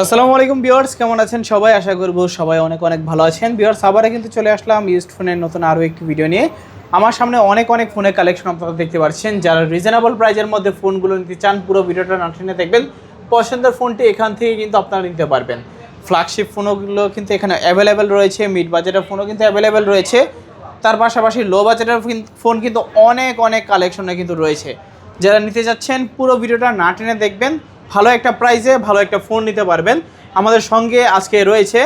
আসসালামু আলাইকুম ভিউয়ার্স, কেমন আছেন সবাই? আশা করব সবাই অনেক অনেক ভালো আছেন। ভিউয়ার্স, আবারও কিন্তু চলে আসলাম ইউজড ফোনের নতুন আরও একটি ভিডিও নিয়ে। আমার সামনে অনেক ফোনের কালেকশন আপনারা দেখতে পাচ্ছেন। যারা রিজনেবল প্রাইজের মধ্যে ফোনগুলো নিতে চান, পুরো ভিডিওটা না টেনে দেখবেন। পছন্দের ফোনটি এখান থেকে কিন্তু আপনারা নিতে পারবেন। ফ্ল্যাগশিপ ফোনগুলো কিন্তু এখানে অ্যাভেলেবেল রয়েছে, মিড বাজেটের ফোনও কিন্তু অ্যাভেলেবেল রয়েছে। তার পাশাপাশি লো বাজেটের ফোন কিন্তু অনেক কালেকশনে কিন্তু রয়েছে। যারা নিতে যাচ্ছেন পুরো ভিডিওটা না টেনে দেখবেন, ভালো একটা প্রাইসে ভালো একটা ফোন নিতে পারবেন। আমাদের সঙ্গে আজকে রয়েছে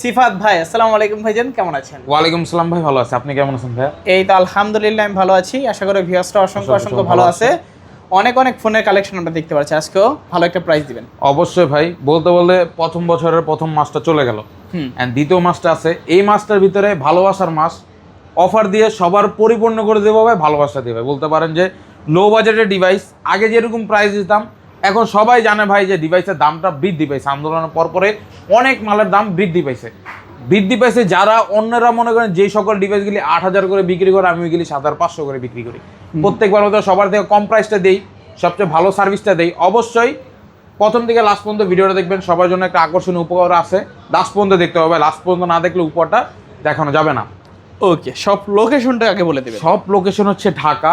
সিফাত ভাই। আসসালামু আলাইকুম ভাইজান, কেমন আছেন? ওয়ালাইকুম সালাম ভাই, ভালো আছে। আপনি কেমন আছেন ভাই? এই তো আলহামদুলিল্লাহ আমি ভালো আছি। আশা করি ভিউয়ার্সরা অসংখ্য ভালো আছে। অনেক ফোনের কালেকশন আমরা দেখতে পাচ্ছি। আজকেও ভালো একটা প্রাইস দিবেন। অবশ্যই ভাই, বলতে বলতে প্রথম বছরের প্রথম মাসটা চলে গেল, এন্ড দ্বিতীয় মাসটা আছে। এই মাসটার ভিতরে ভালোবাসার মাস, অফার দিয়ে সবার পরিপূর্ণ করে দেবো ভাই, ভালোবাসা দিয়ে ভাই। বলতে পারেন যে লো বাজেটের ডিভাইস, আগে যেরকম প্রাইস দিতাম, এখন সবাই জানে ভাই যে ডিভাইসের দামটা বৃদ্ধি পাইছে। আন্দোলনের পরে অনেক মালের দাম বৃদ্ধি পাইছে। যারা অন্যরা মনে করেন যে সকল ডিভাইসগুলি 8,000 করে বিক্রি করে, আমি ওইগুলি 7,500 করে বিক্রি করি। প্রত্যেকবার মতো সবার থেকে কম প্রাইসটা দেই, সবচেয়ে ভালো সার্ভিসটা দেই। অবশ্যই প্রথম থেকে লাস্ট পর্যন্ত ভিডিওটা দেখবেন, সবার জন্য একটা আকর্ষণীয় উপকার আছে। লাস্ট পর্যন্ত দেখতে হবে, লাস্ট পর্যন্ত না দেখলে উপরটা দেখানো যাবে না। ওকে, সব লোকেশনটা আগে বলে দেবেন। সব লোকেশন হচ্ছে ঢাকা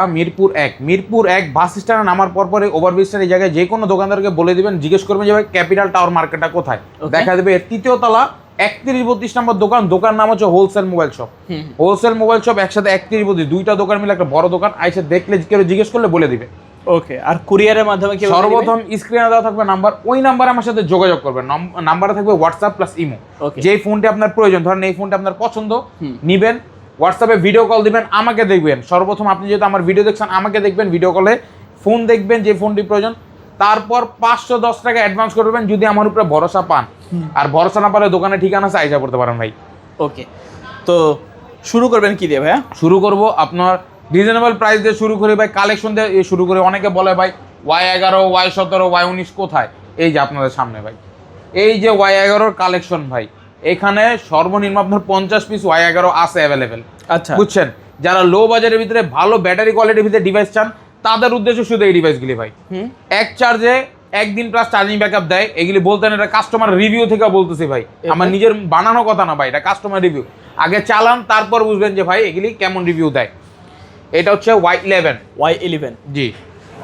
মিরপুর 1 বাস স্ট্যান্ডে নামার পরে ওভারব্রিজটার এই জায়গায় যে কোনো দোকানদারকে বলে দিবেন, জিজ্ঞেস করবেন যে ভাই ক্যাপিটাল টাওয়ার মার্কেটটা কোথায়, দেখা দেবে এর 3য় তলা 31-32 নম্বর দোকান নাম হচ্ছে হোলসেল মোবাইল শপ। একসাথে 31-32 দুইটা দোকান মিলে একটা বড় দোকান। আইসে দেখলে কেউ জিজ্ঞেস করলে বলে দিবে। ওকে, আর কুরিয়ারের মাধ্যমে কি? সর্বপ্রথম স্ক্রিনে দেওয়া থাকবে নাম্বার, ওই নাম্বারে আমার সাথে যোগাযোগ করবেন। নাম্বারে থাকবে হোয়াটসঅ্যাপ প্লাস ইমো। যেই ফোনটি আপনার প্রয়োজন, ধরেন এই ফোনটা আপনার পছন্দ, নিবেন, হোয়াটসঅ্যাপে ভিডিও কল দিবেন, আমাকে দেখবেন। সর্বপ্রথম আপনি যেহেতু আমার ভিডিও দেখছেন, আমাকে দেখবেন, ভিডিও কলে ফোন দেখবেন যে ফোনটি প্রয়োজন। তারপর 510 টাকা অ্যাডভান্স করবেন যদি আমার উপরে ভরসা পান। আর ভরসা না পারলে দোকানে ঠিকানা আছে, আইসা করতে পারেন ভাই। ওকে, তো শুরু করবেন কি দিয়ে ভাইয়া? শুরু করব আপনার রিজনেবল প্রাইস দিয়ে শুরু করি ভাই, কালেকশন দিয়ে শুরু করি। অনেকে বলে ভাই Y11, Y17, Y19 কোথায়? এই যে আপনাদের সামনে ভাই, এই যে Y11 কালেকশন ভাই। এখানে সর্বনিম্ন আপনার 50 পিস Y11 আছে অ্যাভেলেবেল। আচ্ছা, বুঝছেন? যারা লো বাজারের ভিতরে ভালো ব্যাটারি কোয়ালিটির ভিতরে ডিভাইস চান, তাদের উদ্দেশ্যে শুধু এই ডিভাইসগুলি ভাই। এক চার্জে একদিন প্লাস চার্জিং ব্যাকআপ দেয়। এগুলি বলতেন, এটা কাস্টমার রিভিউ থেকে বলতেছি ভাই, আমার নিজের বানানো কথা না ভাই, এটা কাস্টমার রিভিউ। আগে চালান, তারপর বুঝবেন যে ভাই এগুলি কেমন রিভিউ দেয়। এটা হচ্ছে Y11। জি,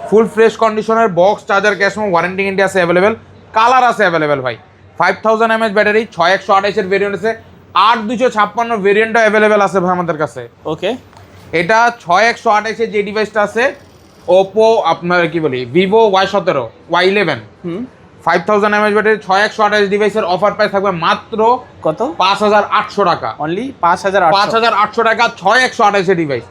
ফুল ফ্রেশ কন্ডিশনের box, charger, cash memo, warranty guarantee আছে অ্যাভেলেবেল। কালার আছে অ্যাভেলেবেল ভাই। 5000 mAh ব্যাটারি, 6128 এর ভেরিয়েন্ট আছে, 8256 ভেরিয়েন্টও অ্যাভেলেবেল আছে ভাই আমাদের কাছে। ওকে, এটা 6128 এর যে ডিভাইসটা আছে, ওপো আপনার কি বলি Vivo Y17 Y11, 5000 mAh battery, 6128 ডিভাইসের অফার প্রাইস থাকবে মাত্র কত? 5800 টাকা। অনলি 5800 টাকা 6128 এর ডিভাইস।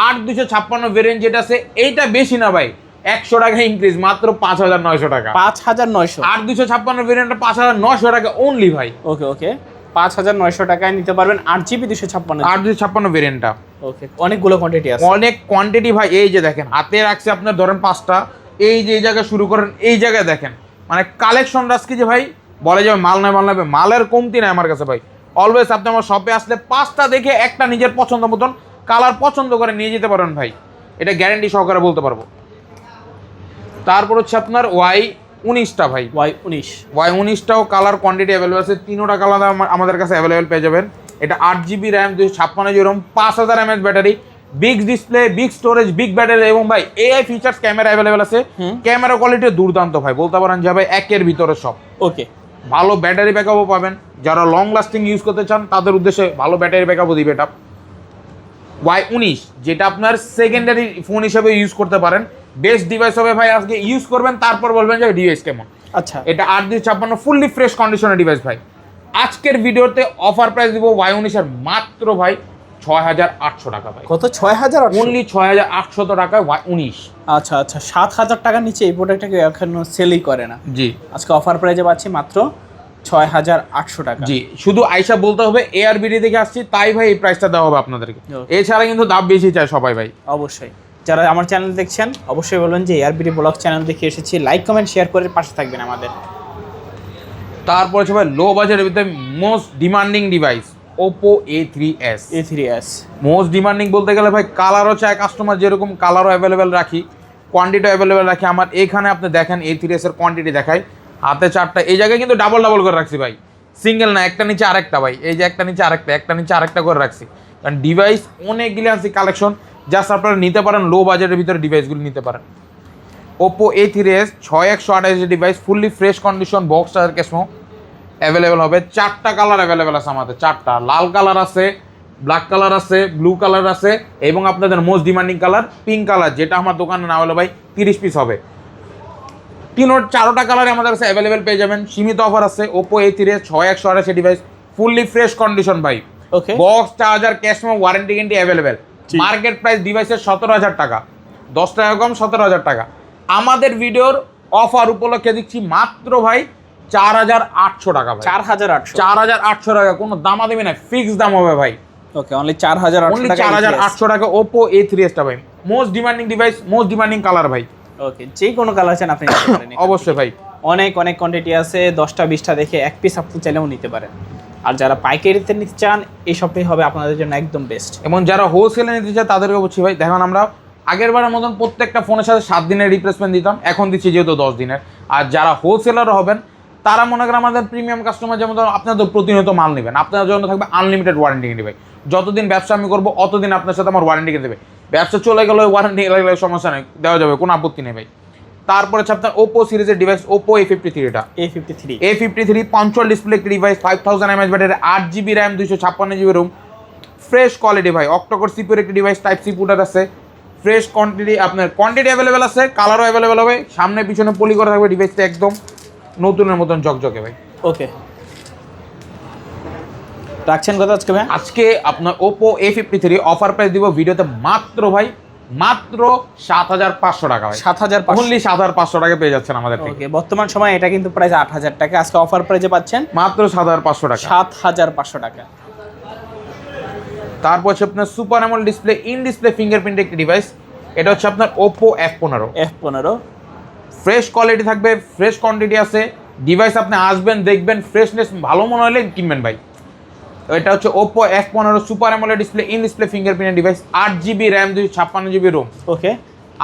8256 ভেরিয়েন্ট যেটা আছে, এইটা বেশি না ভাই, 100 টাকা ইনক্রিজ, মাত্র 5900 টাকা। 5900 8256 ভেরিয়েন্টটা 5900 টাকা অনলি ভাই। ওকে, 5900 টাকায় নিতে পারবেন 8GB 256 ভেরিয়েন্টটা। ওকে, অনেকগুলো কোয়ান্টিটি আছে, অনেক কোয়ান্টিটি ভাই। এই যে দেখেন, হাতে রাখছে আপনার, ধরেন 5টা। এই যে এই জায়গায় শুরু করেন, এই জায়গায় দেখেন, মানে কালেকশন রাখছি যে ভাই বলে যাবে মাল নয়, মালের কমতি নাই আমার কাছে ভাই। অলওয়েজ আপনি আমার শপে আসলে 5টা দেখে একটা নিজের পছন্দ মতন কালার পছন্দ করে নিয়ে যেতে পারেন ভাই, এটা গ্যারান্টি সহকারে বলতে পারবো। তারপর হচ্ছে আপনার Y19টা ভাই। Y19টাও কালার কোয়ান্টিটি অ্যাভেলেবেল আছে, 3টা কালার আমাদের কাছে অ্যাভেলেবেল পেয়ে যাবেন। এটা 8GB RAM, 256 GB ROM, 5000 mAh battery, big display, big storage, big battery, এবং ভাই AI ফিচার্স ক্যামেরা অ্যাভেলেবেল আছে। ক্যামেরা কোয়ালিটি দুর্দান্ত ভাই, বলতে পারেন যে ভাই একের ভিতরে সব। ওকে, ভালো ব্যাটারি ব্যাকআপও পাবেন। যারা লং লাস্টিং ইউজ করতে চান তাদের উদ্দেশ্যে ভালো ব্যাটারি ব্যাকআপও দিবে এটা। Y19 যেটা আপনার সেকেন্ডারি ফোন হিসেবে ইউজ করতে পারেন, বেস্ট ডিভাইস হবে ভাই। আজকে ইউজ করবেন, তারপর বলবেন যে ডিভাইস কেমন। আচ্ছা, এটা 8256 ফুললি ফ্রেশ কন্ডিশনের ডিভাইস ভাই। আজকের ভিডিওতে অফার প্রাইস দিব Y19 এর মাত্র ভাই 6800 টাকা ভাই। কত? 6800? অনলি 6800 টাকায় Y19। আচ্ছা, 7000 টাকার নিচে এই প্রোডাক্টটাকে এখনো সেলই করে না। জি, আজকে অফার প্রাইসে পাচ্ছি মাত্র 6800 টাকা। জি, শুধু আইসা বলতে হবে ARBD থেকে আসছি, তাই ভাই এই প্রাইসটা দেওয়া হবে আপনাদেরকে। এছাড়া কিন্তু দাম বেশি চায় সবাই ভাই। অবশ্যই যারা আমার চ্যানেল দেখছেন অবশ্যই বলবেন যে ARBD ব্লগ চ্যানেল দেখে এসেছি, লাইক কমেন্ট শেয়ার করে পাশে থাকবেন আমাদের। তারপর হচ্ছে ভাই লো বাজেটের ভিতরে most demanding device Oppo A3s। Most demanding বলতে গেলে ভাই কালারও চায় কাস্টমার, যেরকম কালারও অ্যাভেলেবেল রাখি, কোয়ান্টিটিও অ্যাভেলেবেল রাখি। আমার এখানে আপনি দেখেন A3s এর কোয়ান্টিটি দেখায়, হাতে 4টা, এই জায়গায় কিন্তু ডাবল ডাবল করে রাখছি ভাই, সিঙ্গেল না, একটা নিচে আরেকটা ভাই, এই যে একটা নিচে আরেকটা, একটা নিচে আরেকটা করে রাখছি, কারণ ডিভাইস অনেকগুলি আছে কালেকশন, জাস্ট আপনারা নিতে পারেন, লো বাজেটের ভিতরে ডিভাইসগুলো নিতে পারেন। Oppo A3s 6128 device, fully fresh condition, box charger ক্যাশমো available হবে। 4টা কালার অ্যাভেলেবেল আছে আমাদের, 4টা, লাল কালার আছে, ব্ল্যাক কালার আছে, ব্লু কালার আছে, এবং আপনাদের most demanding colour pink colour, যেটা আমার দোকানে না হলে ভাই 30 পিস হবে। 4টা কালারে আমাদের কাছে অ্যাভেলেবেল পেয়ে যাবেন, সীমিত অফার আছে। Oppo A3s 6128 device, fully fresh condition ভাই, okay, box charger cash memo warranty guarantee available. Market price ডিভাইসের 17,000 টাকা, 10 টাকা কম, 17,000 টাকা। আমাদের ভিডিওর অফার উপলক্ষে দিচ্ছি মাত্র ভাই 4,800 টাকা ভাই, 4,800, 4,800 টাকা, কোনো দামাদামি না, ফিক্স দাম হবে ভাই। ওকে, অনলি 4,800 অনলি টাকা, 4,800 টাকা ওপো A3s টা ভাই, most demanding device, most demanding colour ভাই। ওকে, যে কোনো কালার চান আপনি নিতে পারেন অবশ্যই ভাই, অনেক অনেক কোয়ান্টিটি আছে, 10টা 20টা দেখে এক পিস আপনি চাইলেও নিতে পারেন। আর যারা পাইকারিতে নিতে চান এই শপটাই হবে আপনাদের জন্য একদম বেস্ট। এবং যারা হোলসেলে নিতে চায় তাদেরকে বলছি ভাই, দেখুন আমরা আগের বারের মতন প্রত্যেকটা ফোনের সাথে 7 দিনের রিপ্লেসমেন্ট দিতাম, এখন দিচ্ছি যেহেতু 10 দিনের। আর যারা হোলসেলার হবেন তারা মনে করেন আমাদের প্রিমিয়াম কাস্টমার, যেমন ধরুন আপনাদের প্রতিনিয়ত মাল নেবেন, আপনার জন্য থাকবে আনলিমিটেড ওয়ারেন্টি গ্যারান্টি ভাই, যতদিন ব্যবসা আমি করবো অতদিন আপনার সাথে আমার ওয়ারেন্টি দেবে, ব্যবসা চলে গেলে ওয়ারেন্টি লাগলে সমস্যা নেই, দেওয়া যাবে, কোনো আপত্তি নেই ভাই। তারপরে হচ্ছে আপনার ওপো সিরিজের ডিভাইস, ওপো A53টা, A53 পঞ্চুয়াল ডিসপ্লে একটি device, 5000 mAh battery, 8GB RAM, 256GB ROM, fresh quality ভাই, অক্টোকোর সিপিউর একটি ডিভাইস, টাইপ সি পুটার আছে, ফ্রেশ কোয়ান্টিটি, আপনার কোয়ান্টিটি অ্যাভেলেবেল আছে, কালারও অ্যাভেলেবেল হবে, সামনে পিছনে পলি করা থাকবে, ডিভাইসটা একদম নতুনের মতন ঝকঝকে ভাই। ওকে, রাখছেন কত আজকে ভাই? আজকে আপনার ওপো A53 অফার প্রাইস দিব ভিডিওতে মাত্র ভাই, মাত্র 7,500 টাকা ভাই, 7,500, অনলি 7,500 টাকা পেয়ে যাচ্ছেন আমাদের থেকে। ওকে, বর্তমান সময় এটা কিন্তু প্রাইস 8,000 টাকা, আজকে অফার প্রাইসে পাচ্ছেন মাত্র 7,500 টাকা, 7,500 টাকা। তারপর হচ্ছে আপনার super AMOLED display, in display fingerprint একটি ডিভাইস, এটা হচ্ছে আপনার ওপো F15, ফ্রেশ কোয়ালিটি থাকবে, ফ্রেশ কোয়ান্টিটি আছে, ডিভাইস আপনি আসবেন দেখবেন, ফ্রেশনেস ভালো মনে হলে কিনবেন ভাই। এটা হচ্ছে Oppo F15 super AMOLED display, in display fingerprint device, 8GB RAM, 256GB ROM. Okay,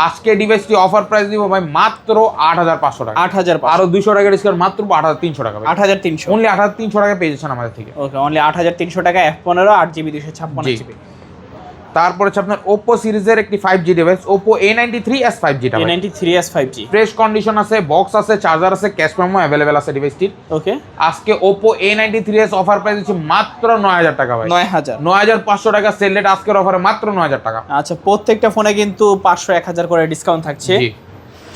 আজকে ডিভাইসটি অফার প্রাইস দিব ভাই মাত্র 8,500 টাকা, 8,500, আরো 200 টাকা ডিসকাউন্ট, মাত্র 8,300 টাকা ভাই, 8,300, অনলি 8,300 টাকা পেয়ে যাচ্ছেন আমাদের থেকে। ওকে, অনলি 8,300 টাকা, F15, 8GB 256GB। তারপর হচ্ছে আপনার ওপো সিরিজের একটি 5G device, Oppo A93s 5G টা, A93s 5G, ফ্রেশ কন্ডিশন আছে, বক্স আছে, চার্জার আছে, ক্যাশ মেমো অ্যাভেলেবেল আছে ডিভাইসটির। ওকে, আজকে ওপো A93s অফার প্রাইস দিচ্ছি মাত্র 9,000 টাকা ভাই, 9,000, 9,500 টাকা সেল রেট, আজকের অফারে মাত্র 9,000 টাকা। আচ্ছা, প্রত্যেকটা ফোনে কিন্তু 500-1000 করে ডিসকাউন্ট থাকছে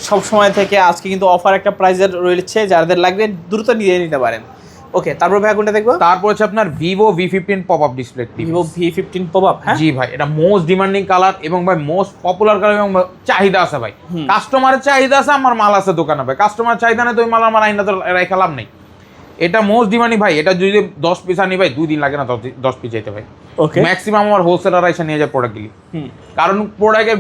সব সময় থেকে, আজকে কিন্তু অফার একটা প্রাইসের রয়েছে, যাদের লাগবে দ্রুত নিয়ে নিতে পারেন। ওকে, তারপর ভাই কোনটা দেখবো? তারপর হচ্ছে আপনার Vivo V15 popup display, Vivo V15 popup, হ্যাঁ জি ভাই, এটা মোস্ট ডিমান্ডিং কালার এবং ভাই মোস্ট পপুলার কালার, এবং চাহিদা আছে ভাই, কাস্টমারের চাহিদা আছে, আমার মাল আছে দোকানে ভাই, কাস্টমার চাহিদা নেই তো ওই মাল আমার আইনা তো রেখে লাভ নেই। এটা মোস্ট ডিমান্ডিং ভাই, এটা যদি 10 পিস আনি ভাই 2 দিন লাগে না 10 পিস যেতে ভাই, ওকে, ম্যাক্সিমাম আমার হোলসেলার এসে নিয়ে যায় প্রোডাক্টগুলি, কারণ প্রোডাক্টের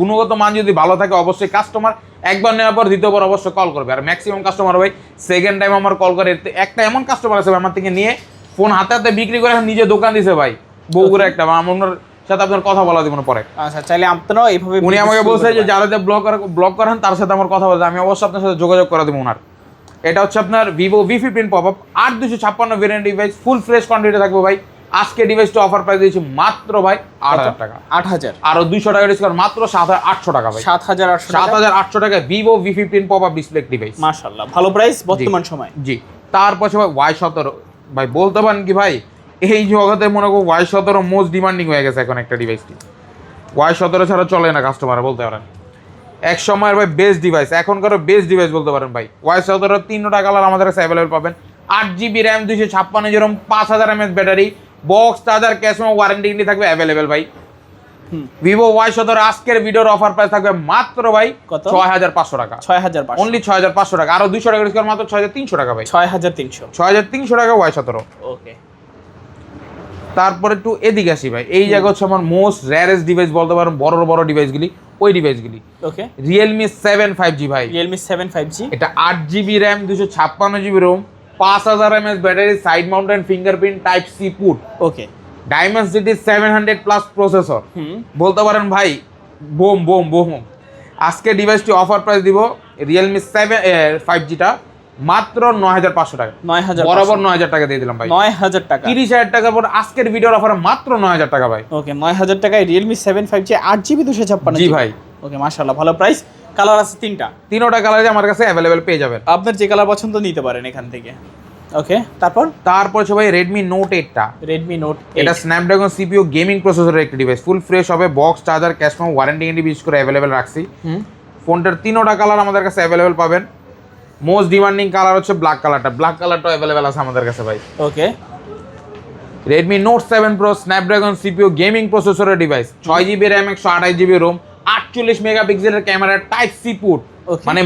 গুণগত মান যদি ভালো থাকে অবশ্যই কাস্টমার একবার নেওয়ার পর দ্বিতীয়বার অবশ্যই কল করবে। আর ম্যাক্সিমাম কাস্টমার ভাই সেকেন্ড টাইম আমার কল করে, একটা এমন কাস্টমার আছে আমার থেকে নিয়ে ফোন হাতে হাতে বিক্রি করে নিজে দোকান দিছে ভাই, বগুড়া একটা, আমার সাথে আপনার কথা বলা দিব না পরে। আচ্ছা, চাইলে আপনারাও এইভাবে, উনি আমাকে বলছে যে যারা ব্লগ করেন তার সাথে আমার কথা বলতে, আমি অবশ্যই আপনার সাথে যোগাযোগ করে দেবো ওনার। এটা হচ্ছে আপনার Vivo V15 popup 8,256 variant device, full fresh quantity থাকবে ভাই। আজকে ডিভাইসটা অফার প্রাইস দিয়েছি মাত্র ভাই 8,000 টাকা, 8,000, আরো 200 টাকা ডিসকাউন্ট, মাত্র 7,800 টাকা ভাই, 7,800, 7,800 টাকা Vivo V15 popup display device, মাশাআল্লাহ, ভালো প্রাইস বর্তমান সময়। জি। তারপর ভাই Y17 ভাই, বলতে পারেন কি ভাই, এই জগতে মনে করো Y17 মোস্ট ডিমান্ডিং হয়ে গেছে এখন একটা ডিভাইসটি, Y17 ছাড়া চলে না কাস্টমার বলতে পারেন, এক সময়ের ভাই বেস্ট ডিভাইস, এখনকার বেস্ট ডিভাইস বলতে পারেন ভাই। Y17 3টা কালার আমাদের কাছে অ্যাভেলেবল পাবেন, 8GB RAM, 256GB ROM, 5000 mAh battery, box charger cash memo warranty guarantee থাকবে অ্যাভেলেবেল ভাই। ভিভো Y17 আজকের ভিডিওর অফার প্রাইস থাকবে মাত্র ভাই কত? 6,500 টাকা, 6,500, অনলি 6,500 টাকা, আরো 200 টাকা ডিসকাউন্ট, মাত্র 6,300 টাকা ভাই, 6,300, 6,300 টাকা Y17। ওকে, তারপরে একটু এদিকে আসি ভাই, এই জায়গা হচ্ছে আমার মোস্ট রেয়ারেস্ট ডিভাইস বলতে পারেন, বড় বড় ডিভাইসগুলি, ওই ডিভাইসগুলি, ওকে, Realme 7 5G ভাই, Realme 7 5G, এটা 8GB RAM, 256GB ROM, 5000 mAh battery, side mountain fingerprint type C port, okay, Dimensity 700+ processor, বলতে পারেন ভাই বোম বোম বোম। আজকে ডিভাইসটি অফার প্রাইস দিব Realme 7 5G টা মাত্র 9500 টাকা। 9500 বরাবর 9000 টাকা দিয়ে দিলাম ভাই। 9000 টাকা, 30000 টাকা পর আজকের ভিডিওর অফারে মাত্র 9000 টাকা ভাই। ওকে 9000 টাকায় Realme 7 5G 8GB 256 জি ভাই। ওকে মাশাআল্লাহ, ভালো প্রাইস। কালার আছে তিনটা, তিনোটা কালারে আমার কাছে অ্যাভেলেবেল পেয়ে যাবেন। আপনার যে কালার পছন্দ নিতে পারেন এখান থেকে। ওকে তারপর হচ্ছে ভাই Redmi Note 8 টা। Redmi Note 8 এটা Snapdragon CPU গেমিং প্রসেসরের একটি ডিভাইস, ফুল ফ্রেশ হবে, box, charger, cash memo, warranty guarantee বিশেষ করে অ্যাভেলেবেল রাখছি। ফোনটার তিনোটা কালার আমাদের কাছে অ্যাভেলেবেল পাবেন। মোস্ট ডিমান্ডিং কালার হচ্ছে ব্ল্যাক কালারটা, ব্ল্যাক কালারটাও অ্যাভেলেবেল আছে আমাদের কাছে ভাই। ওকে Redmi Note 7 Pro Snapdragon CPU gaming প্রসেসরের device, 6GB RAM 128GB ROM, 48 মেগাপিক্সেলের ক্যামেরা, টাইপ সি পোর্ট। মানে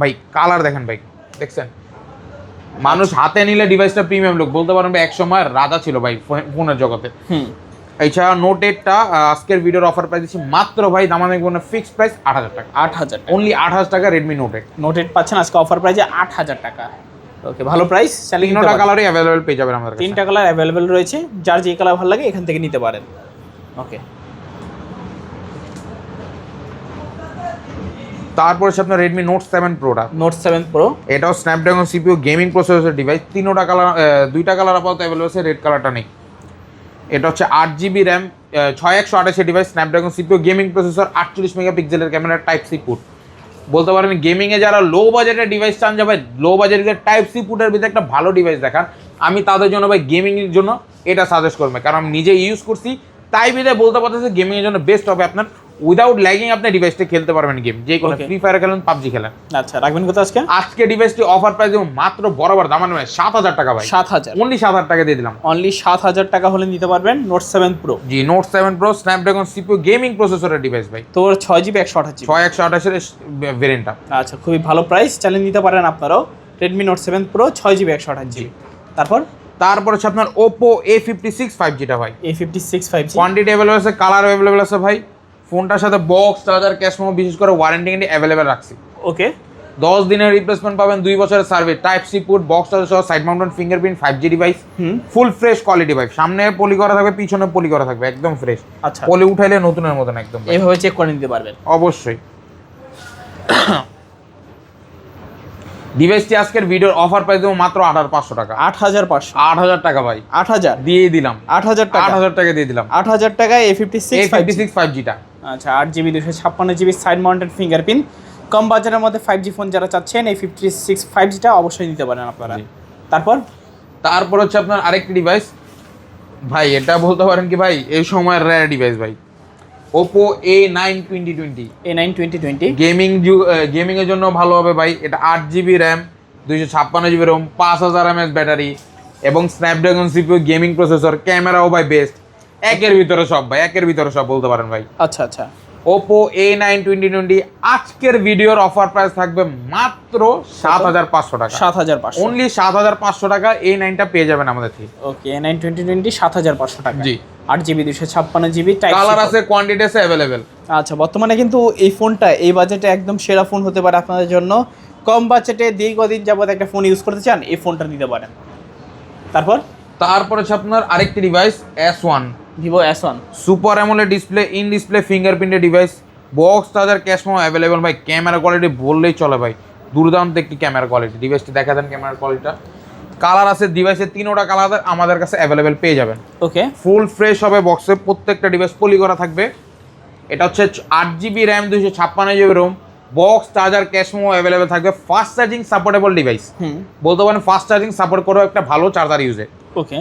ভাই কালার দেখেন ভাই, দেখছেন মানুষ হাতে নিলে ডিভাইসটা প্রিমিয়াম লুক, বলতে পারেন এক সময় রাজা ছিল ভাই ফোনের জগতে। এছাড়া নোট 8 টা আজকের ভিডিওর অফার প্রাইস দিচ্ছি মাত্র ভাই দামাদামি কোনো ফিক্সড প্রাইস 8000 টাকা। 8000 টাকা, অনলি 8000 টাকা Redmi Note 8। Note 8 পাচ্ছেন আজকে অফার প্রাইসে 8000 টাকা। ওকে ভালো প্রাইস, চালিয়ে নিতে তিনটা পারেন। কালারই অ্যাভেলেবেল পেয়ে যাবেন আমাদের কাছে। তিনটা কালার অ্যাভেলেবেল রয়েছে, যার যে কালার ভালো লাগে এখান থেকে নিতে পারেন। ওকে তারপর হচ্ছে আপনার Redmi Note 7 Pro টা। Note 7 Pro এটাও Snapdragon CPU gaming processor device, তিনটা কালার, দুইটা কালার আপাতত অ্যাভেলেবল আছে, রেড কালারটা নেই। এটা হচ্ছে 8GB RAM 6128 device, Snapdragon CPU gaming processor, 48 মেগাপিক্সেলের ক্যামেরা, টাইপ সি পোর্ট। বলতে পারেন গেমিং এ যারা লো বাজেটের ডিভাইস চান, যে ভাই লো বাজেটের টাইপ সি পোর্টের ভিতরে একটা ভালো ডিভাইস দেখান, আমি তাদের জন্য ভাই গেমিং এর জন্য এটা সাজেস্ট করবে, কারণ আমি নিজে ইউজ করছি, তাই বিধায় বলতে পারতেছি গেমিং এর জন্য বেস্ট হবে। আপনার উইদাউট ল্যাগিং আপনি ডিভাইসটা খেলতে পারবেন গেম, যে কোনো ফ্রি ফায়ার খেলেন, পাবজি খেলেন। আচ্ছা রাখবেন কত আজকে? আজকে ডিভাইসটি অফার প্রাইস দেবো মাত্র বরাবর দাম মানে 7000 টাকা ভাই। 7000, অনলি 7000 টাকা দিয়ে দিলাম। অনলি 7000 টাকা হলে নিতে পারবেন Note 7 Pro। জি Note 7 Pro Snapdragon CPU gaming প্রসেসরের ডিভাইস ভাই, তোর 6GB 128GB 6128 এর ভেরিয়েন্টটা। আচ্ছা খুবই ভালো প্রাইস, চালিয়ে নিতে পারেন আপনারাও Redmi Note 7 Pro 6GB 128GB। তারপর হচ্ছে আপনার Oppo A56 5G টা ভাই, A56 5G কোয়ান্টিটি অ্যাভেলেবল আছে, কালার অ্যাভেলেবল আছে ভাই। ফোনটার সাথে বক্স, চার্জার, ক্যাশ মেমো, বিশেষ করে ওয়ারেন্টি গ্যারান্টি অ্যাভেলেবল রাখছি। ওকে 10 দিনের রিপ্লেসমেন্ট পাবেন, 2 বছরের service, type C port, box charger সহ, side mounted fingerprint 5G device, full fresh quality ভাই। সামনে পলি করা থাকবে, পিছনে পলি করা থাকবে, একদম ফ্রেশ। আচ্ছা পলি উঠাইলে নতুনের মতন একদম এইভাবে চেক করে নিতে পারবেন অবশ্যই। ডিভাইসটি আজকের ভিডিওর অফার প্রাইস দেবো মাত্র 8500 টাকা। 8500 8000 টাকা ভাই, 8000 দিয়ে দিলাম। 8000 টাকা 8000 টাকা দিয়ে দিলাম। 8000 টাকায় A56 5G টা। আচ্ছা 8GB 256GB side mounted fingerprint, কম বাজারের মধ্যে 5G ফোন যারা চাচ্ছেন এই 56 5G টা অবশ্যই নিতে পারেন আপনারা। তারপর হচ্ছে আপনার আরেকটি ডিভাইস ভাই, এটা বলতে পারেন কি ভাই এই সময়ের রেয়ার ডিভাইস ভাই, Oppo A9 2020। A9 2020 গেমিং এর জন্য ভালো হবে ভাই। এটা 8GB RAM 256GB ROM 5000 mAh battery এবং Snapdragon CPU গেমিং প্রসেসর, ক্যামেরাও ভাই বেস্ট, একের ভিতরে সব ভাই, একের ভিতরে সব বলতে পারেন ভাই। আচ্ছা Oppo A9 2020 আজকের ভিডিওর অফার প্রাইস থাকবে মাত্র 7500 টাকা। 7500, অনলি 7500 টাকা A9 টা পেয়ে যাবেন আমাদের থেকে। ওকে A9 2020 7500 টাকা। জি 8GB 256GB টাইপ কালার আছে, কোয়ান্টিটি আছে অ্যাভেলেবেল। আচ্ছা বর্তমানে কিন্তু এই ফোনটা এই বাজেটে একদম সেরা ফোন হতে পারে আপনাদের জন্য। কম বাজেটে দীর্ঘদিন যাবত একটা ফোন ইউজ করতে চান, এই ফোনটা নিতে পারেন। তারপর হচ্ছে আপনার আরেকটি device S1 Vivo S1 super AMOLED display, in display ফিঙ্গারপ্রিন্টের device, box, charger, cash memo available ভাই। ক্যামেরা কোয়ালিটি বললেই চলে ভাই, দুর্দান্ত একটি ক্যামেরা কোয়ালিটি। ডিভাইসটি দেখা দেন ক্যামেরার কোয়ালিটিটা। কালার আছে ডিভাইসের তিনোটা কালার আমাদের কাছে অ্যাভেলেবেল পেয়ে যাবেন। ওকে ফুল ফ্রেশ হবে বক্সে, প্রত্যেকটা ডিভাইস পলি করা থাকবে। এটা হচ্ছে 8GB RAM 256GB ROM, box, charger, cash memo available থাকবে। ফাস্ট চার্জিং সাপোর্টেবল ডিভাইস, বলতে পারেন ফাস্ট চার্জিং সাপোর্ট করে একটা ভালো চার্জার ইউজে। ওকে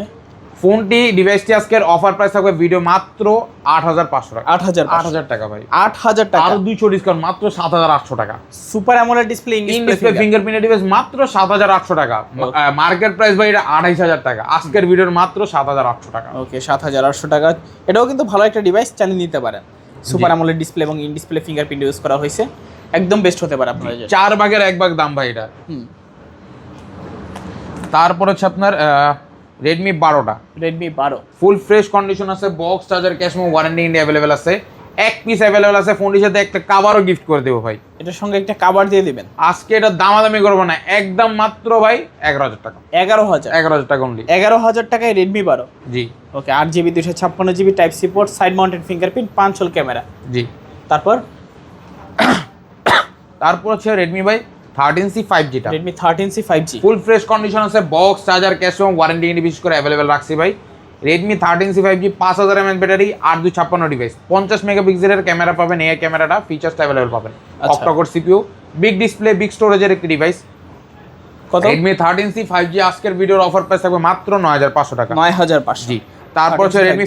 ডিভাইসটি আজকের অফার প্রাইস থাকবে ভিডিও মাত্র 8500 টাকা। 8000 টাকা ভাই, 8000 টাকা, আরো 200 ডিসকাউন্ট, মাত্র 7800 টাকা। Super AMOLED display, in display ফিঙ্গারপ্রিন্টের ডিভাইস মাত্র 7800 টাকা। মার্কেট প্রাইস ভাই এটা 28000 টাকা, আজকের ভিডিওর মাত্র 7800 টাকা। ওকে 7800 টাকা। এটাও কিন্তু ভালো একটা ডিভাইস, চালিয়ে নিতে পারেন। সুপার অ্যামোলেড ডিসপ্লে এবং ইন ডিসপ্লে ফিঙ্গারপ্রিন্ট ইউজ করা হয়েছে, একদম বেস্ট হতে পারে আপনাদের জন্য। 4 ভাগের 1 ভাগ দাম ভাই এটা। তারপর হচ্ছে আপনার Redmi 12 ফুল ফ্রেশ কন্ডিশন আছে, box, charger, cash memo, warranty India available আছে। এক পিস অ্যাভেলেবেল আছে, ফোনটির সাথে একটা কাভারও গিফট করে দেবো ভাই। এটার সঙ্গে একটা কভার দিয়ে দিবেন। আজকে এটা দামাদামি করবো না, একদম মাত্র ভাই 11000 টাকা। 11000 টাকা অনলি। 11000 টাকায় Redmi 12। জি okay 8GB 256GB type C port, side mounted fingerprint, 5 hole camera. জি তারপর হচ্ছে Redmi ভাই 13C 5G টা Redmi 13C 5G full fresh condition আছে, বক্স চার্জার ক্যাশ এবং ওয়ারেন্টি বিশেষ করে অ্যাভেলেবেল রাখছি ভাই। Redmi 13C 5G 5000 mAh battery, 8256 device, 50 মেগাপিক্সেলের ক্যামেরা পাবেন। এই ক্যামেরাটা ফিচারসটা অ্যাভেলেবেল পাবেন। Octa-core CPU, big display, big স্টোরেজের একটি ডিভাইস। কত? Redmi 13C 5G আজকের ভিডিওর অফার প্রাইস থাকবে মাত্র 9500 টাকা। 9500 জি। তারপর হচ্ছে Redmi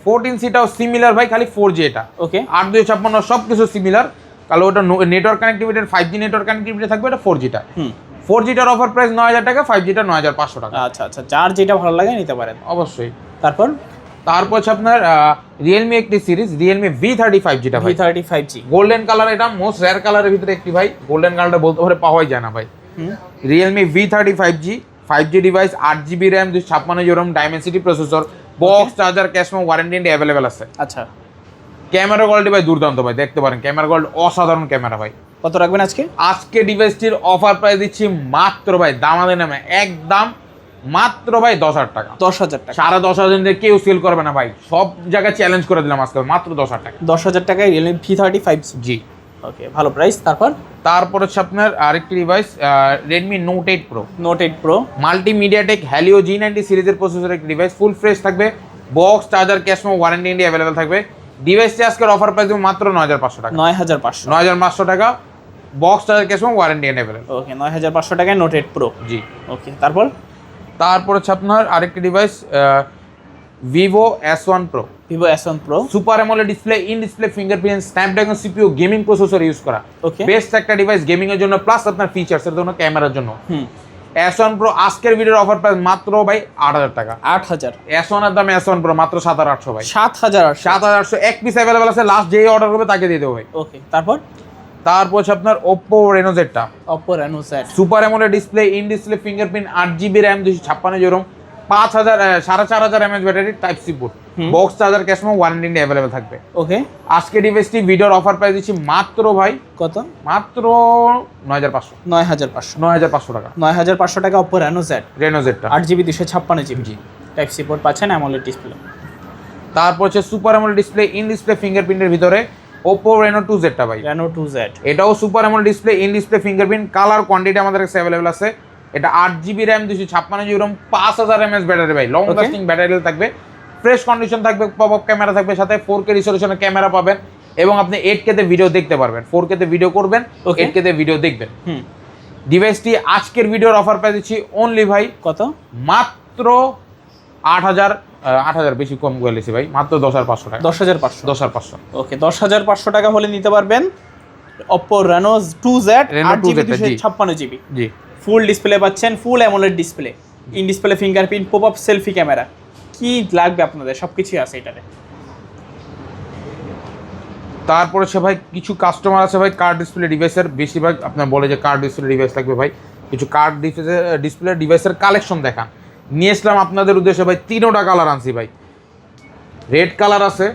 14C টাও সিমিলার ভাই, খালি 4G এটা। ওকে 8256 সবকিছু সিমিলার, কালো ওটা নেটওয়ার্ক কানেক্টিভিটির 5G নেটওয়ার্ক কানেক্টিভিটি থাকবে, এটা 4G টা। 4G টার অফার প্রাইস 9000 টাকা, 5G টা 9500 টাকা। আচ্ছা আচ্ছা, যার যেটা ভালো লাগে নিতে পারেন অবশ্যই। তারপর হচ্ছে আপনার Realme একটি সিরিজ, Realme V30 5G টা ভাই, V30 5G গোল্ডেন কালার, এটা মোস্ট রেয়ার কালারের ভিতরে একটি ভাই। গোল্ডেন কালারটা বলতে পারে পাওয়াই যায় না ভাই। Realme V30 5G device, 8GB RAM, 256GB ROM, Dimensity processor, box charger cash এবং ওয়ারেন্টি অ্যাভেলেবেল আছে। আচ্ছা, ক্যামেরা কোয়ালিটি ভাই দুর্দান্ত ভাই, দেখতে পারেন ক্যামেরা কোয়ালিটি অসাধারণ ক্যামেরা ভাই। কত রাখবেন আজকে? আজকে ডিভাইসটির অফার প্রাইস দিচ্ছি মাত্র ভাই, দামাদের নামে একদম মাত্র ভাই 10000 টাকা। 10000 টাকা, 10500 দিয়ে কেউ সেল করবে না ভাই, সব জায়গায় চ্যালেঞ্জ করে দিলাম আজকে মাত্র 10000 টাকা। 10000 টাকায় Realme V30 5G। জি। ওকে, ভালো প্রাইস। তারপর হচ্ছে আপনার আরেকটি device Redmi Note 8 Pro, Note 8 Pro মাল্টিমিডিয়াটেক Helio G90 সিরিজের প্রসেসর একটি ডিভাইস, ফুল ফ্রেশ থাকবে, বক্স চার্জার ক্যাশ এবং ওয়ারেন্টি ইন্ডিয়া অ্যাভেলেবেল থাকবে। ডিভাইসটি আজকের অফার প্রাইস দেবো মাত্র 9500 টাকা। 9500 টাকা, বক্স চার্জার ক্যাশ এবং ওয়ারেন্টি অ্যাভেলেবেল। ওকে, 9500 টাকায় Note 8 Pro। জি। ওকে, তারপর হচ্ছে আপনার আরেকটি device Vivo S1 Pro, Vivo S1 Pro super AMOLED display, in display fingerprint, Snapdragon CPU, gaming processor use করা। ওকে, বেস্ট একটা ডিভাইস গেমিং এর জন্য, প্লাস আপনার ফিচারস এর জন্য, ক্যামেরার জন্য। S1 Pro আজকের ভিডিওর অফার প্রাইস মাত্র ভাই 8000 টাকা। 8000 S1 এর দামে S1 Pro মাত্র 7800 ভাই। 7800 এক পিস অ্যাভেলেবেল আছে, লাস্ট যেই অর্ডার করবে তাকে দিয়ে দেবো ভাই। ওকে, তারপর হচ্ছে আপনার Oppo Reno Z টা, Oppo Reno Z super AMOLED display, in display fingerprint, 8GB RAM, 256GB ROM, 4500 mAh battery, type C port, box charger cash এবং ওয়ারেন্টি অ্যাভেলেবেল থাকবে। ওকে, আজকে ডিভাইসটি ভিডিওর অফার প্রাইস দিচ্ছি মাত্র ভাই কত? মাত্র 9500 টাকা। 9500 টাকা Oppo Reno Z টা 8GB 256GB type C port পাচ্ছেন, AMOLED ডিসপ্লে। তারপর হচ্ছে super AMOLED display, in display ফিঙ্গারপ্রিন্টের ভিতরে Oppo Reno 2Z টা ভাই, Reno 2Z এটাও super AMOLED display, in display fingerprint, colour quantity আমাদের কাছে অ্যাভেলেবেল আছে। এটা 8GB RAM, 256GB ROM, 5000 mAh battery ভাই, লং লাস্টিং ব্যাটারি থাকবে, ফ্রেশ কন্ডিশন থাকবে, পপ আপ ক্যামেরা থাকবে, সাথে 4K রিজলিউশনের ক্যামেরা পাবেন এবং আপনি 8K তে ভিডিও দেখতে পারবেন। 4K তে ভিডিও করবেন, 8K তে ভিডিও দেখবেন। ডিভাইসটি আজকের ভিডিওর অফার প্রাইস দিচ্ছি অনলি ভাই কত? মাত্র 8000 বেশি কম বলেছি ভাই, মাত্র 10500 টাকা। 10500। ওকে, 10500 টাকা হলে নিতে পারবেন Oppo Reno 2Z 8GB 256GB। জি। ফুল ডিসপ্লে পাচ্ছেন, ফুল AMOLED display, in display fingerprint, pop up selfie camera, কি লাগবে আপনাদের সবকিছুই আছে এটাতে। তারপরে সে ভাই কিছু কাস্টমার আছে ভাই কার্ড ডিসপ্লে ডিভাইসের, বেশিরভাগ আপনার বলে যে কার্ড ডিসপ্লে ডিভাইস লাগবে ভাই, কিছু কার্ড ডিসপ্লে ডিভাইসের কালেকশন দেখান। নিয়ে আসলাম আপনাদের উদ্দেশ্যে ভাই 3টা কালার আনছি ভাই, রেড কালার আছে,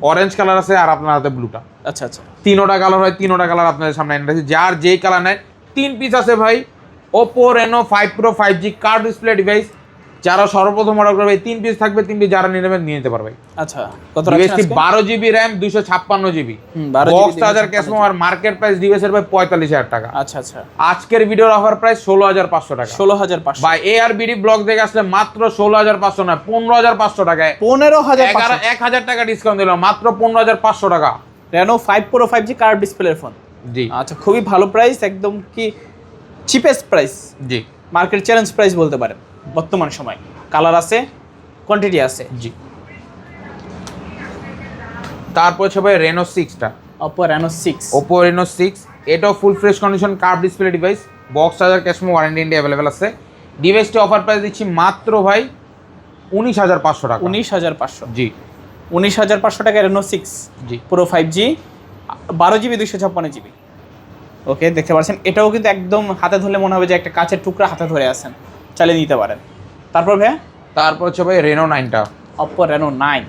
অরেঞ্জ কালার আছে, আর আপনার হাতে ব্লুটা। আচ্ছা আচ্ছা, 3টা কালার হয়, 3টা কালার আপনাদের সামনে এনে রাখছি, যার যেই কালার নেয় 3 পিস আছে ভাই। Oppo Reno 5 Pro 5G card display device, যারা সর্বপ্রথম অর্ডার করবে 3 পিস থাকবে, 3 পিস যারা নিয়ে নেবেন নিয়ে নিতে পারবে। আচ্ছা, কত রাখছেন আজকে? 12GB RAM, 256GB, box charger cash আর মার্কেট প্রাইস ডিভাইসের ভাই 45000 টাকা। আচ্ছা আচ্ছা, আজকের ভিডিওর অফার প্রাইস 16500 টাকা। 16500 ভাই ARBD ব্লগ দেখে আসলে মাত্র 16500 না, 15500 টাকায়, 1000 টাকা ডিসকাউন্ট দিলাম, মাত্র 15500 টাকা। Reno 5 Pro 5G কার্ড ডিসপ্লের ফোন। জি। আচ্ছা, খুবই ভালো প্রাইস, একদম কি চিপেস্ট প্রাইস, জি, মার্কেট চ্যালেঞ্জ প্রাইস বলতে পারেন বর্তমান সময়। কালার আছে, কোয়ান্টিটি আছে। জি। তারপর হচ্ছে ভাই Reno 6 টা, Oppo Reno 6 এটাও full fresh condition card display device, box charger cash warranty India available আছে। ডিভাইসটি অফার প্রাইস দিচ্ছি মাত্র ভাই 19500 টাকা। 19500 জি, 19500 টাকা Reno 6 জি, পুরো 5G 12GB 256GB। ওকে, দেখতে পাচ্ছেন এটাও কিন্তু একদম হাতে ধরলে মনে হবে যে একটা কাচের টুকরা হাতে ধরে আছেন, চালিয়ে নিতে পারেন। তারপর হচ্ছে ভাই Reno 9 টা, Oppo Reno 9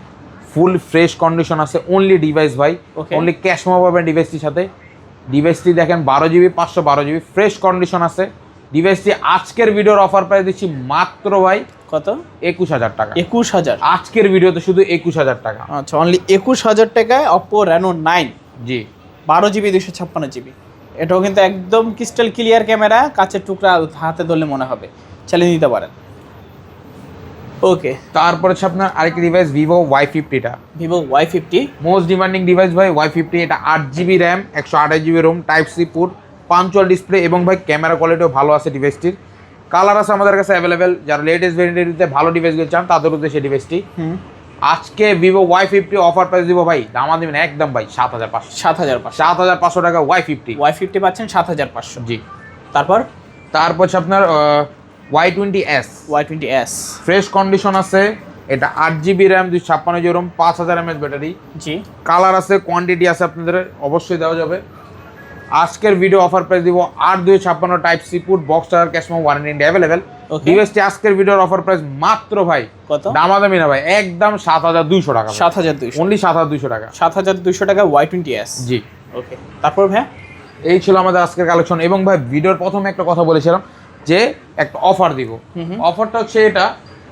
full fresh condition আছে, অনলি ডিভাইস ভাই, অনলি ক্যাশ মেমো পাবেন ডিভাইসটির সাথে। ডিভাইসটি দেখেন 12GB 512GB ফ্রেশ কন্ডিশন আছে। ডিভাইসটি আজকের ভিডিওর অফার প্রাইস দিচ্ছি মাত্র ভাই কত? 21000 টাকা। 21000 আজকের ভিডিওতে শুধু 21000 টাকা। আচ্ছা, অনলি 21000 টাকায় Oppo Reno 9, জি, 12GB 256GB। এটাও কিন্তু একদম ক্রিস্টাল ক্লিয়ার ক্যামেরা, কাচের টুকরা হাতে ধরলে মনে হবে, চালিয়ে নিতে পারেন। ওকে, তারপর হচ্ছে আপনার আরেকটি ডিভাইস ভিভো Y50টা, Vivo Y50 most demanding device ভাই Y50। এটা 8GB RAM, 128GB ROM, type C port, পাঞ্চুয়াল ডিসপ্লে এবং ভাই ক্যামেরা কোয়ালিটিও ভালো আছে ডিভাইসটির। কালার আছে আমাদের কাছে অ্যাভেলেবেল, যারা লেটেস্ট ভেরিয়েন্টে ভালো ডিভাইসগুলো চান তাদের উদ্দেশ্যে ডিভাইসটি। আজকে ভিভো Y50 অফার প্রাইস দিব ভাই, দামা দিবেন একদম ভাই 7500, 7500 টাকা Y50 পাচ্ছেন 7500। জি। তারপর হচ্ছে আপনার Y20s, ফ্রেশ কন্ডিশন আছে। এটা 8GB RAM, 256GB ROM, 5000 mAh battery. জি। কালার আছে, কোয়ান্টিটি আছে, আপনাদের অবশ্যই দেওয়া যাবে। আজকের ভিডিও অফার প্রাইস দিব 8256 type C port, box charger, cash memo, warranty India available. ডিভাইসটি আজকের ভিডিওর অফার প্রাইস মাত্র ভাই কত? দামাদামি না ভাই, একদম 7200 টাকা। 7200, অনলি 7200 টাকা। 7200 টাকা Y20s। জি। ওকে, তারপর ভাই এই ছিল আমাদের আজকের কালেকশন। এবং ভাই ভিডিওর প্রথমে একটা কথা বলেছিলাম যে একটা অফার দিব। অফারটা হচ্ছে এটা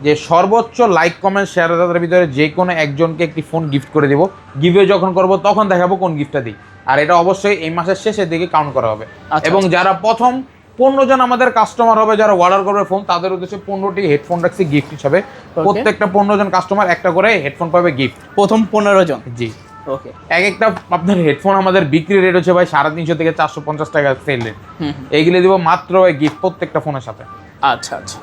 যে সর্বোচ্চ লাইক কমেন্ট শেয়ারের ভিতরে যে কোনো একজনকে একটি ফোন গিফট করে দেবো। গিভওয়ে যখন করব তখন দেখাবো কোন গিফটটা দিই, আর এটা অবশ্যই এই মাসের শেষের দিকে কাউন্ট করা হবে। এবং যারা প্রথম 15 জন আমাদের কাস্টমার হবে যারা অর্ডার করবে ফোন, তাদের উদ্দেশ্যে 15টি হেডফোন রাখছি গিফট হিসাবে। প্রত্যেকটা 15 জন কাস্টমার একটা করে হেডফোন পাবে গিফট, প্রথম 15 জন। জি। ওকে, এক একটা আপনার হেডফোন আমাদের বিক্রি রেট হচ্ছে ভাই 350 থেকে 450 টাকা সেল রেট। এইগুলো দিব মাত্র গিফট প্রত্যেকটা ফোনের সাথে। আচ্ছা আচ্ছা,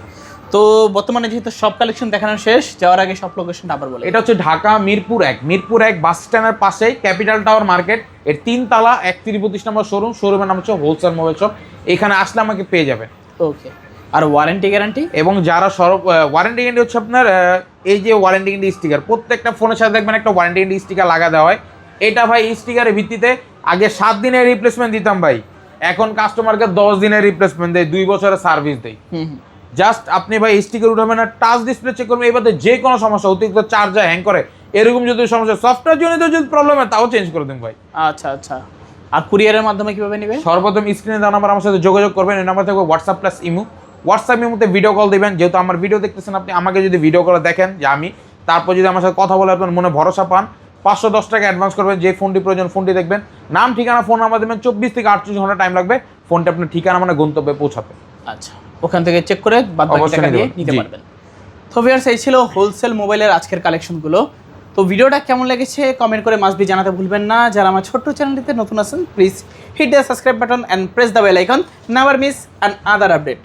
তো বর্তমানে যেহেতু সব কালেকশন দেখানো শেষ, যাওয়ার আগে সব লোকেশনটা আবার বলে। এটা হচ্ছে ঢাকা মিরপুর 1 বাস স্ট্যান্ডের পাশেই ক্যাপিটাল টাওয়ার মার্কেট, এর 3 তলা 31 নম্বর শোরুম। শোরুমের নাম হচ্ছে হোলসেল মোবাইল শপ। এখানে আসলে আমাকে পেয়ে যাবেন। ওকে, আর ওয়ারেন্টি গ্যারান্টি? এবং যারা ওয়ারেন্টি গ্যারান্টি হচ্ছে আপনার এই যে ওয়ারেন্টি গ্যারান্টি স্টিকার, প্রত্যেকটা ফোনের সাথে দেখবেন একটা ওয়ারেন্টি গ্যারান্টি স্টিকার লাগা দেওয়া হয়। এটা ভাই স্টিকারের ভিত্তিতে আগে 7 দিনের রিপ্লেসমেন্ট দিতাম ভাই, এখন কাস্টমারকে 10 দিনের রিপ্লেসমেন্ট দেয়, 2 বছরের সার্ভিস দেয়। জাস্ট আপনি ভাই স্টিকার উঠাবেন আর টাচ ডিসপ্লে চেক করবেন, এবারে যে কোনো সমস্যা, অতিরিক্ত চার্জার হ্যাং করে এরকম যদি সমস্যা, সফটওয়্যার জনিত যদি প্রবলেম হয় তাও চেঞ্জ করে দেন ভাই। আচ্ছা আচ্ছা, আর কুরিয়ারের মাধ্যমে কিভাবে নেবে? সর্বপ্রথম স্ক্রিনে দেওয়া নাম্বার আমার সাথে যোগাযোগ করবেন। এই নাম্বার থাকবে হোয়াটসঅ্যাপ প্লাস ইমো। হোয়াটসঅ্যাপ ইমোতে ভিডিও কল দিবেন, যেহেতু আমার ভিডিও দেখতেছেন আপনি, আমাকে যদি ভিডিও কলে দেখেন যে আমি, তারপর যদি আমার সাথে কথা বলে আপনার মনে ভরসা পান, 510 টাকা অ্যাডভান্স করবেন। যে ফোনটি প্রয়োজন ফোনটি দেখবেন, নাম ঠিকানা ফোন নাম্বার দেবেন, 24 থেকে 48 ঘন্টা টাইম লাগবে ফোনটা আপনার ঠিকানা মানে গন্তব্যে পৌঁছাতে। আচ্ছা, ওখান থেকে চেক করে বাদ বাকি টাকা দিয়ে নিতে পারবেন। তো ভিউয়ার্স, এই ছিল হোলসেল মোবাইলের আজকের কালেকশনগুলো। তো ভিডিওটা কেমন লেগেছে কমেন্ট করে মাস্ট বি জানাতে ভুলবেন না। যারা আমার ছোট্ট চ্যানেলটিতে নতুন আছেন, please hit the subscribe button and press the bell icon, never miss another update.